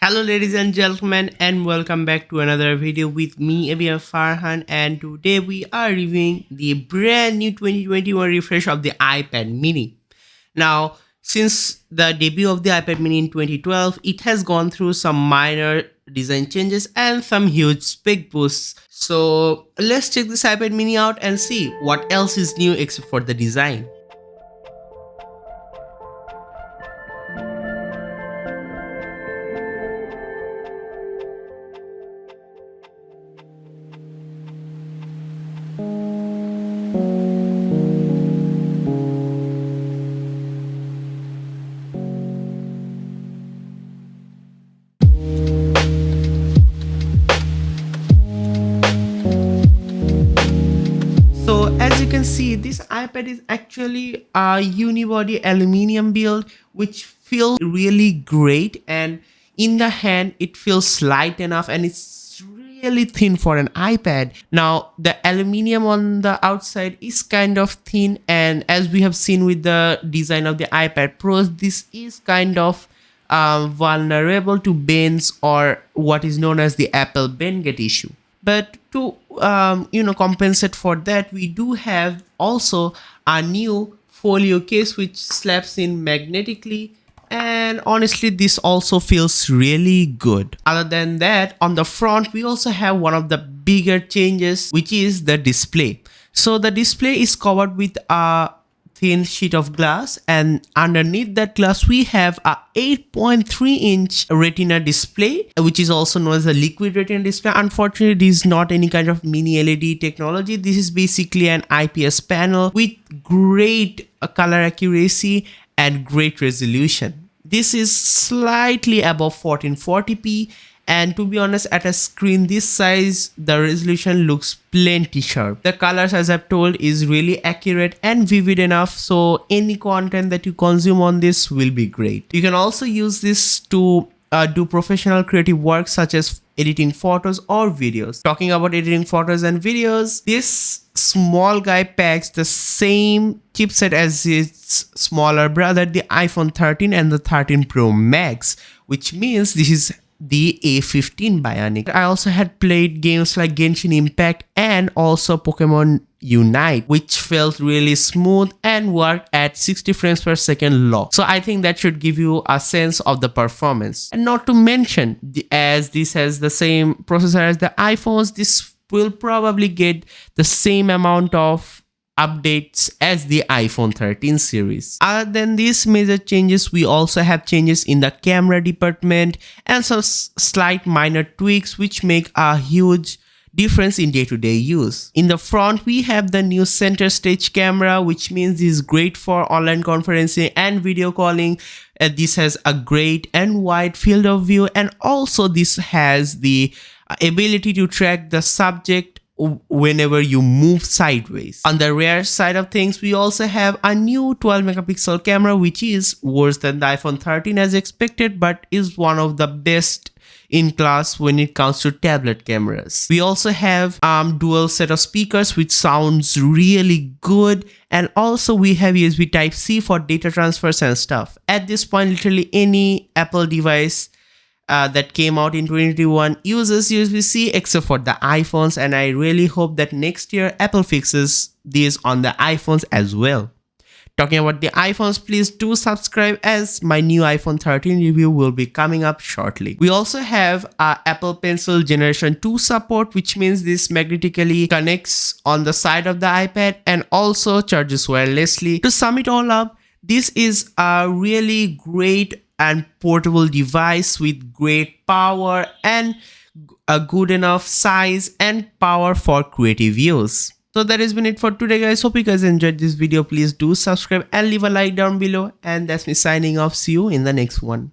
Hello ladies and gentlemen, and welcome back to another video with me Abia Farhan, and today we are reviewing the brand new 2021 refresh of the iPad mini. Now, since the debut of the iPad mini in 2012, it has gone through some minor design changes and some huge spec boosts. So let's check this iPad mini out and see what else is new except for the design. So as you can see, this iPad is actually a unibody aluminum build which feels really great, and in the hand it feels light enough and it's really thin for an iPad. Now the aluminum on the outside is kind of thin, and as we have seen with the design of the iPad Pros, this is kind of vulnerable to bends or what is known as the Apple bend get issue. But to compensate for that, we do have also a new folio case which slaps in magnetically, and honestly this also feels really good. Other than that, on the front we also have one of the bigger changes, which is the display. So the display is covered with a thin sheet of glass, and underneath that glass we have a 8.3-inch retina display, which is also known as a liquid retina display. Unfortunately, this is not any kind of mini LED technology. This is basically an IPS panel with great color accuracy and great resolution. This is slightly above 1440p, and to be honest, at a screen this size the resolution looks plenty sharp. The colors, as I've told, is really accurate and vivid enough, so any content that you consume on this will be great. You can also use this to do professional creative work such as editing photos or videos. Talking about editing photos and videos, this small guy packs the same chipset as its smaller brother, the iPhone 13 and the 13 Pro Max, which means this is the A15 Bionic. I also had played games like Genshin Impact and also Pokemon Unite, which felt really smooth and worked at 60 frames per second lock. So I think that should give you a sense of the performance. And not to mention, as this has the same processor as the iPhones, this will probably get the same amount of updates as the iPhone 13 series. Other than these major changes, we also have changes in the camera department and some slight minor tweaks which make a huge difference in day-to-day use. In the front, we have the new center stage camera, which means this is great for online conferencing and video calling. This has a great and wide field of view, and also this has the ability to track the subject whenever you move sideways. On the rear side of things, we also have a new 12 megapixel camera, which is worse than the iPhone 13 as expected, but is one of the best in class when it comes to tablet cameras. We also have dual set of speakers which sounds really good, and also we have USB Type-C for data transfers and stuff. At this point, literally any Apple device that came out in 2021 uses USB-C except for the iPhones, and I really hope that next year Apple fixes these on the iPhones as well. Talking about the iPhones, please do subscribe as my new iPhone 13 review will be coming up shortly. We also have Apple Pencil Generation 2 support, which means this magnetically connects on the side of the iPad and also charges wirelessly. To sum it all up, this is a really great and portable device with great power and a good enough size and power for creative use. So that has been it for today, guys. Hope you guys enjoyed this video. Please do subscribe and leave a like down below, and that's me signing off. See you in the next one.